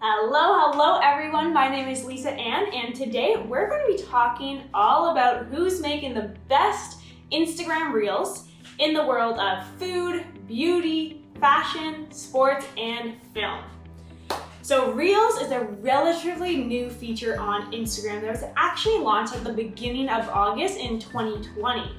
Hello everyone. My name is Lisa Ann, and today we're going to be talking all about who's making the best Instagram Reels in the world of food, beauty, fashion, sports, and film. So Reels is a relatively new feature on Instagram that was actually launched at the beginning of August in 2020.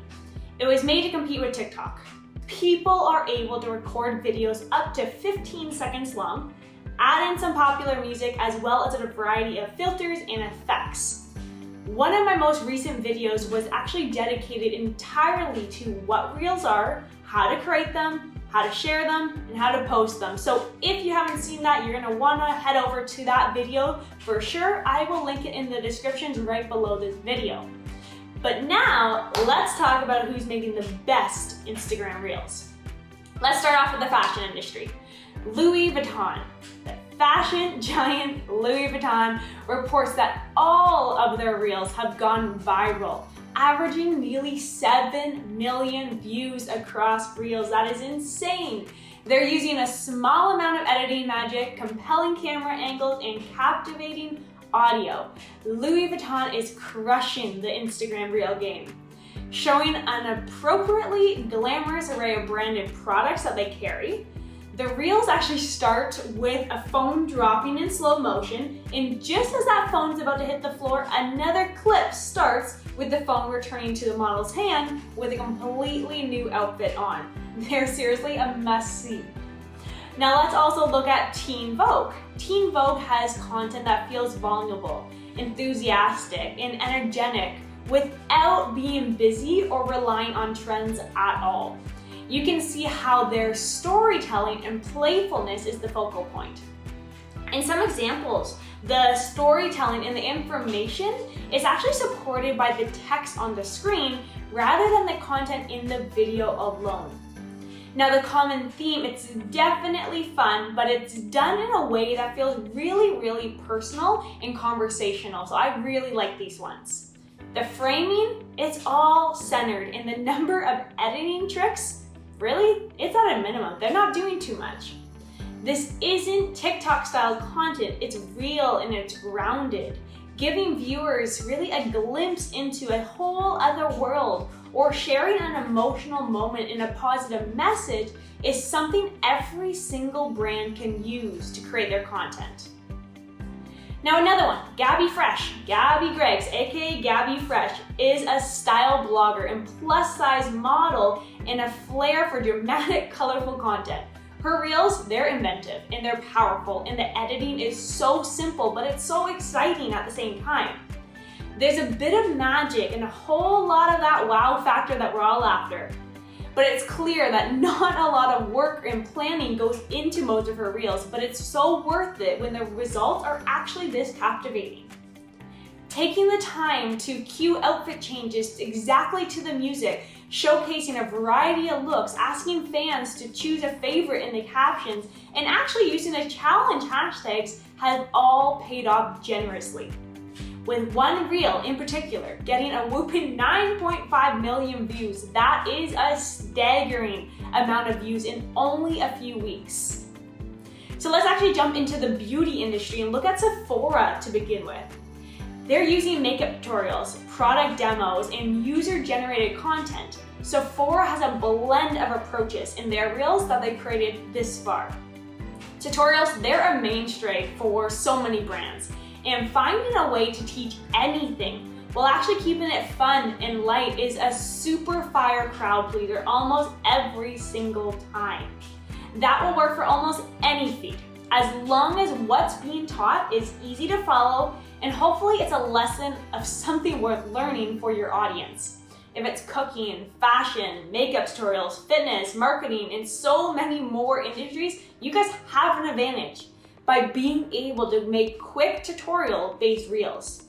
It was made to compete with TikTok. People are able to record videos up to 15 seconds long, add in some popular music as well as a variety of filters and effects. One of my most recent videos was actually dedicated entirely to what Reels are, how to create them, how to share them, and how to post them. So if you haven't seen that, you're gonna wanna head over to that video for sure. I will link it in the descriptions right below this video. But now, let's talk about who's making the best Instagram Reels. Let's start off with the fashion industry. Louis Vuitton. The fashion giant Louis Vuitton reports that all of their Reels have gone viral, averaging nearly 7 million views across Reels. That is insane. They're using a small amount of editing magic, compelling camera angles, and captivating audio. Louis Vuitton is crushing the Instagram Reel game, showing an appropriately glamorous array of branded products that they carry. The Reels actually start with a phone dropping in slow motion, and just as that phone's about to hit the floor, another clip starts with the phone returning to the model's hand with a completely new outfit on. They're seriously a must-see. Now let's also look at Teen Vogue. Teen Vogue has content that feels vulnerable, enthusiastic, and energetic without being busy or relying on trends at all. You can see how their storytelling and playfulness is the focal point. In some examples, the storytelling and the information is actually supported by the text on the screen rather than the content in the video alone. Now the common theme, it's definitely fun, but it's done in a way that feels really personal and conversational. So I really like these ones. The framing, it's all centered, and the number of editing tricks, really, it's at a minimum. They're not doing too much. This isn't TikTok style content, it's real and it's grounded, giving viewers really a glimpse into a whole other world, or sharing an emotional moment in a positive message is something every single brand can use to create their content. Now another one, Gabby Fresh. Gabby Greggs, aka Gabby Fresh, is a style blogger and plus size model and a flair for dramatic, colorful content. Her Reels, they're inventive and they're powerful, and the editing is so simple, but it's so exciting at the same time. There's a bit of magic and a whole lot of that wow factor that we're all after. But it's clear that not a lot of work and planning goes into most of her Reels, but it's so worth it when the results are actually this captivating. Taking the time to cue outfit changes exactly to the music, showcasing a variety of looks, asking fans to choose a favorite in the captions, and actually using the challenge hashtags has all paid off generously. With one Reel in particular getting a whooping 9.5 million views. That is a staggering amount of views in only a few weeks. So let's actually jump into the beauty industry and look at Sephora to begin with. They're using makeup tutorials, product demos, and user-generated content. Sephora has a blend of approaches in their Reels that they created this far. Tutorials, they're a mainstay for so many brands, and finding a way to teach anything while actually keeping it fun and light is a super fire crowd pleaser almost every single time. That will work for almost any feed, as long as what's being taught is easy to follow and hopefully it's a lesson of something worth learning for your audience. If it's cooking, fashion, makeup tutorials, fitness, marketing, and so many more industries, you guys have an advantage by being able to make quick tutorial-based Reels.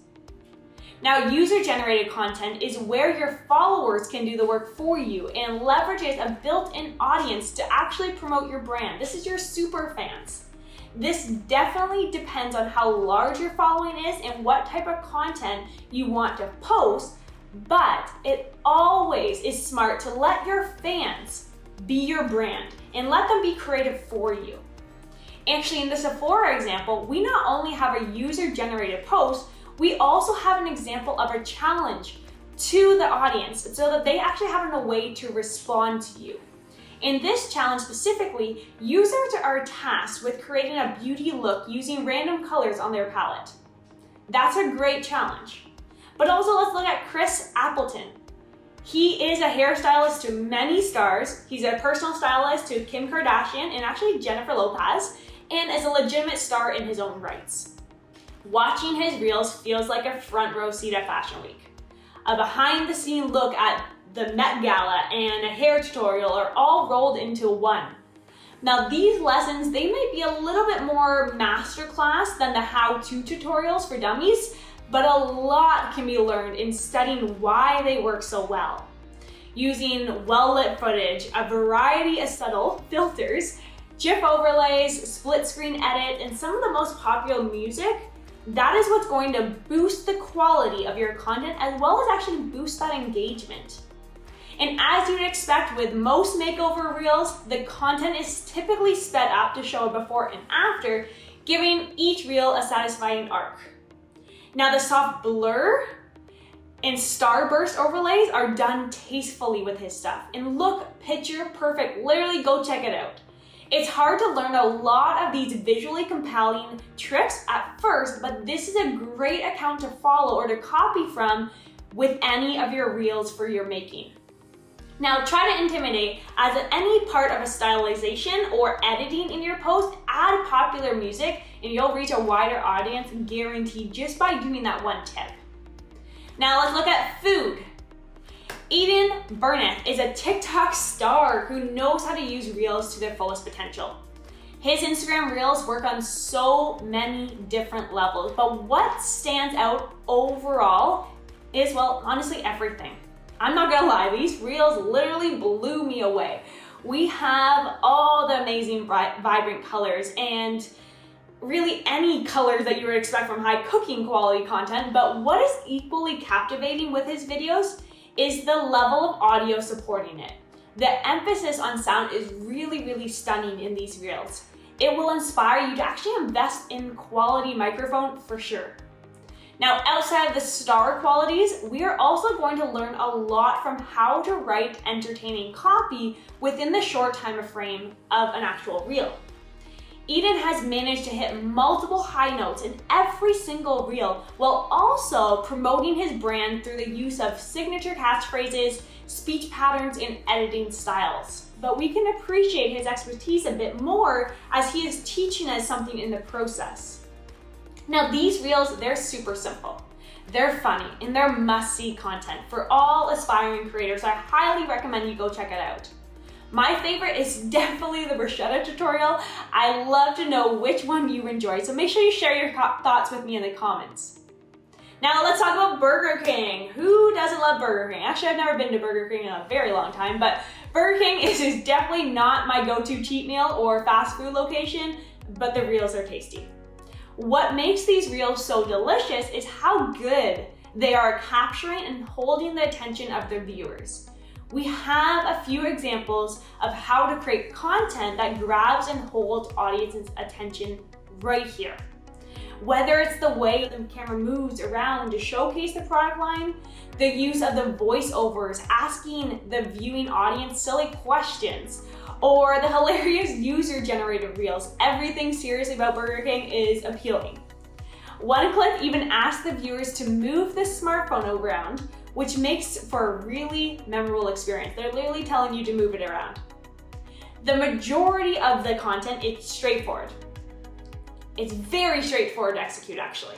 Now, user-generated content is where your followers can do the work for you and leverages a built-in audience to actually promote your brand. This is your super fans. This definitely depends on how large your following is and what type of content you want to post, but it always is smart to let your fans be your brand and let them be creative for you. Actually, in the Sephora example, we not only have a user-generated post, we also have an example of a challenge to the audience so that they actually have a way to respond to you. In this challenge specifically, users are tasked with creating a beauty look using random colors on their palette. That's a great challenge. But also let's look at Chris Appleton. He is a hairstylist to many stars. He's a personal stylist to Kim Kardashian and actually Jennifer Lopez, and is a legitimate star in his own rights. Watching his reels feels like a front row seat at Fashion Week. A behind the scene look at the Met Gala and a hair tutorial are all rolled into one. Now these lessons, they may be a little bit more masterclass than the how-to tutorials for dummies, but a lot can be learned in studying why they work so well. Using well-lit footage, a variety of subtle filters, GIF overlays, split screen edit, and some of the most popular music, that is what's going to boost the quality of your content as well as actually boost that engagement. And as you'd expect with most makeover reels, the content is typically sped up to show a before and after, giving each reel a satisfying arc. Now the soft blur and starburst overlays are done tastefully with his stuff and look picture perfect. Literally go check it out. It's hard to learn a lot of these visually compelling tricks at first, but this is a great account to follow or to copy from with any of your reels for your making. Now try to intimidate as at any part of a stylization or editing in your post, add popular music and you'll reach a wider audience guaranteed just by doing that one tip. Now let's look at food. Eden Burnett is a TikTok star who knows how to use reels to their fullest potential. His Instagram reels work on so many different levels, but what stands out overall is, well, honestly everything. I'm not gonna lie, these reels literally blew me away. We have all the amazing vibrant colors and really any colors that you would expect from high cooking quality content, but what is equally captivating with his videos is the level of audio supporting it. The emphasis on sound is really, really stunning in these reels. It will inspire you to actually invest in quality microphone for sure. Now, outside of the star qualities, we are also going to learn a lot from how to write entertaining copy within the short time frame of an actual reel. Eden has managed to hit multiple high notes in every single reel while also promoting his brand through the use of signature catchphrases, speech patterns, and editing styles. But we can appreciate his expertise a bit more as he is teaching us something in the process. Now these reels, they're super simple. They're funny and they're must-see content for all aspiring creators. I highly recommend you go check it out. My favorite is definitely the bruschetta tutorial. I love to know which one you enjoy, so make sure you share your thoughts with me in the comments. Now let's talk about Burger King. Who doesn't love Burger King? Actually, I've never been to Burger King in a very long time, but Burger King is definitely not my go-to cheat meal or fast food location, but the reels are tasty. What makes these reels so delicious is how good they are at capturing and holding the attention of their viewers. We have a few examples of how to create content that grabs and holds audience's attention right here. Whether it's the way the camera moves around to showcase the product line, the use of the voiceovers asking the viewing audience silly questions, or the hilarious user-generated reels, everything seriously about Burger King is appealing. One clip even asked the viewers to move the smartphone around, which makes for a really memorable experience. They're literally telling you to move it around. The majority of the content is straightforward. It's very straightforward to execute actually.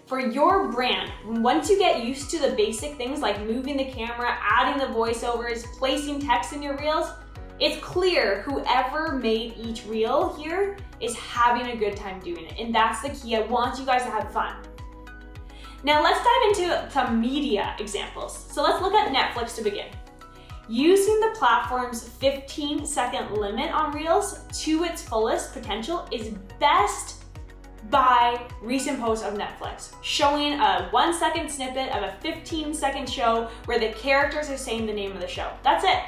For your brand, once you get used to the basic things like moving the camera, adding the voiceovers, placing text in your reels, it's clear whoever made each reel here is having a good time doing it. And that's the key. I want you guys to have fun. Now let's dive into some media examples. So let's look at Netflix to begin. Using the platform's 15-second limit on reels to its fullest potential is best by recent posts of Netflix, showing a 1-second snippet of a 15-second show where the characters are saying the name of the show. That's it.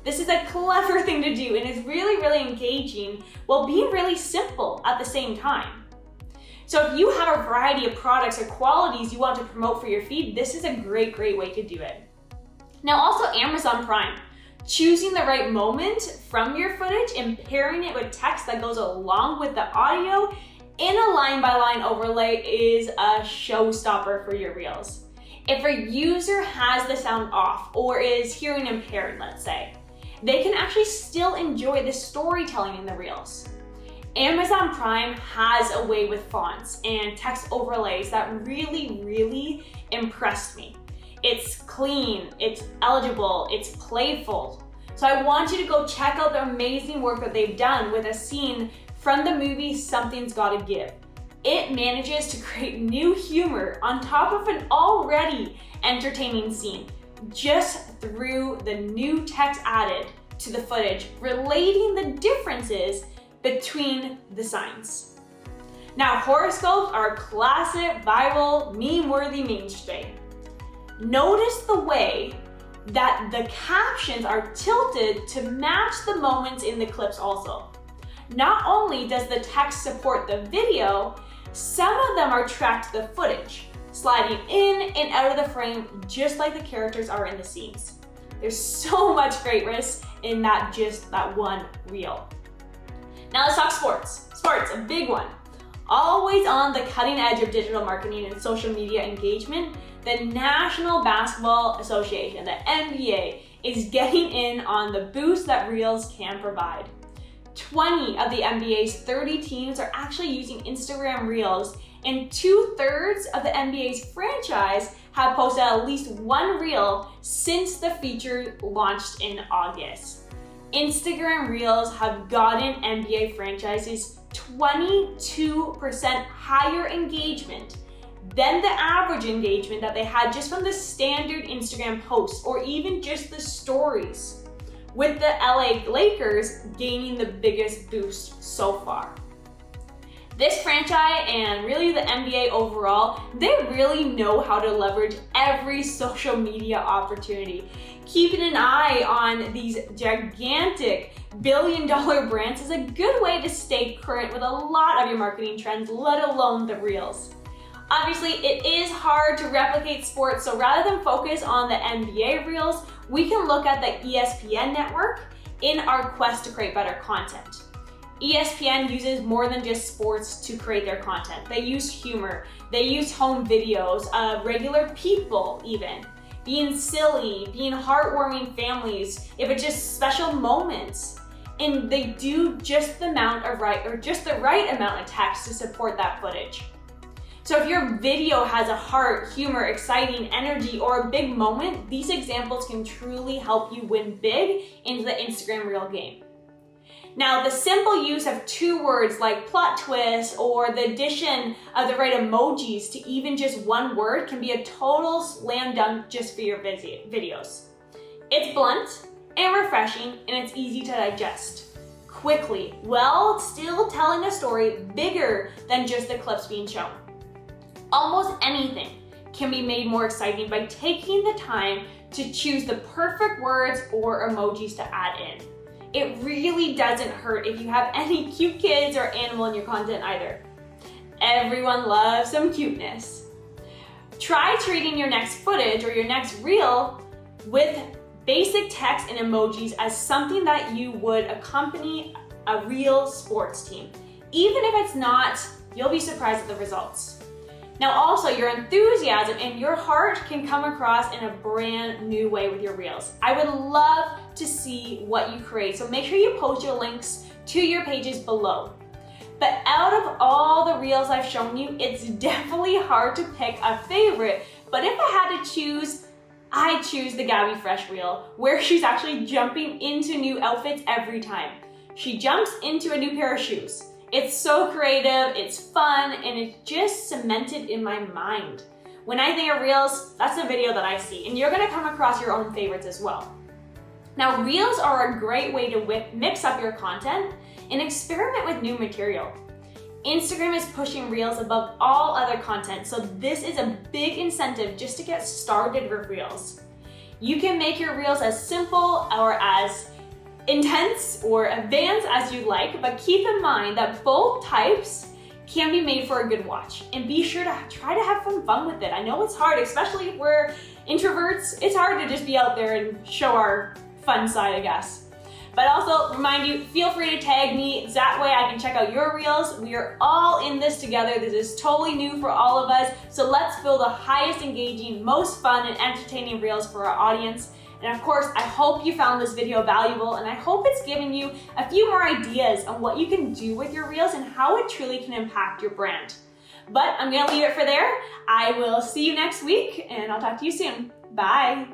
This is a clever thing to do and is really, really engaging while being really simple at the same time. So if you have a variety of products or qualities you want to promote for your feed, this is a great way to do it. Now also Amazon Prime. Choosing the right moment from your footage and pairing it with text that goes along with the audio in a line-by-line overlay is a showstopper for your reels. If a user has the sound off or is hearing impaired, let's say, they can actually still enjoy the storytelling in the reels. Amazon Prime has a way with fonts and text overlays that really impressed me. It's clean, it's eligible, it's playful. So I want you to go check out the amazing work that they've done with a scene from the movie Something's Gotta Give. It manages to create new humor on top of an already entertaining scene, just through the new text added to the footage, relating the differences between the signs. Now, horoscopes are a classic, viral, meme-worthy mainstay. Notice the way that the captions are tilted to match the moments in the clips also. Not only does the text support the video, some of them are tracked to the footage, sliding in and out of the frame just like the characters are in the scenes. There's so much greatness in that one reel. Now let's talk sports. Sports, a big one. Always on the cutting edge of digital marketing and social media engagement, the National Basketball Association, the NBA, is getting in on the boost that reels can provide. 20 of the NBA's 30 teams are actually using Instagram Reels, and 2/3 of the NBA's franchise have posted at least one reel since the feature launched in August. Instagram Reels have gotten NBA franchises 22% higher engagement than the average engagement that they had just from the standard Instagram posts or even just the stories, with the LA Lakers gaining the biggest boost so far. This franchise and really the NBA overall, they really know how to leverage every social media opportunity. Keeping an eye on these gigantic billion-dollar brands is a good way to stay current with a lot of your marketing trends, let alone the reels. Obviously, it is hard to replicate sports, so rather than focus on the NBA reels, we can look at the ESPN network in our quest to create better content. ESPN uses more than just sports to create their content. They use humor, they use home videos of regular people even, being silly, being heartwarming families, if it's just special moments. And they do just the right amount of text to support that footage. So if your video has a heart, humor, exciting energy, or a big moment, these examples can truly help you win big into the Instagram Reel game. Now, the simple use of 2 words like plot twist or the addition of the right emojis to even just 1 word can be a total slam dunk just for your videos. It's blunt and refreshing, and it's easy to digest quickly, while still telling a story bigger than just the clips being shown. Almost anything can be made more exciting by taking the time to choose the perfect words or emojis to add in. It really doesn't hurt if you have any cute kids or animal in your content either. Everyone loves some cuteness. Try treating your next footage or your next reel with basic text and emojis as something that you would accompany a real sports team. Even if it's not, you'll be surprised at the results. Now also, your enthusiasm and your heart can come across in a brand new way with your reels. I would love to see what you create, so make sure you post your links to your pages below. But out of all the reels I've shown you, it's definitely hard to pick a favorite, but if I had to choose, I'd choose the Gabby Fresh reel, where she's actually jumping into new outfits every time. She jumps into a new pair of shoes. It's so creative, it's fun, and it's just cemented in my mind. When I think of reels, that's the video that I see, and you're gonna come across your own favorites as well. Now, reels are a great way to mix up your content and experiment with new material. Instagram is pushing reels above all other content, so this is a big incentive just to get started with reels. You can make your reels as simple or as intense or advanced as you like, but keep in mind that both types can be made for a good watch. And be sure to try to have some fun with it. I know it's hard, especially if we're introverts. It's hard to just be out there and show our fun side, I guess. But also remind you, feel free to tag me. That way I can check out your reels. We are all in this together. This is totally new for all of us. So let's build the highest engaging, most fun and entertaining reels for our audience. And of course, I hope you found this video valuable, and I hope it's given you a few more ideas on what you can do with your reels and how it truly can impact your brand. But I'm gonna leave it for there. I will see you next week, and I'll talk to you soon. Bye.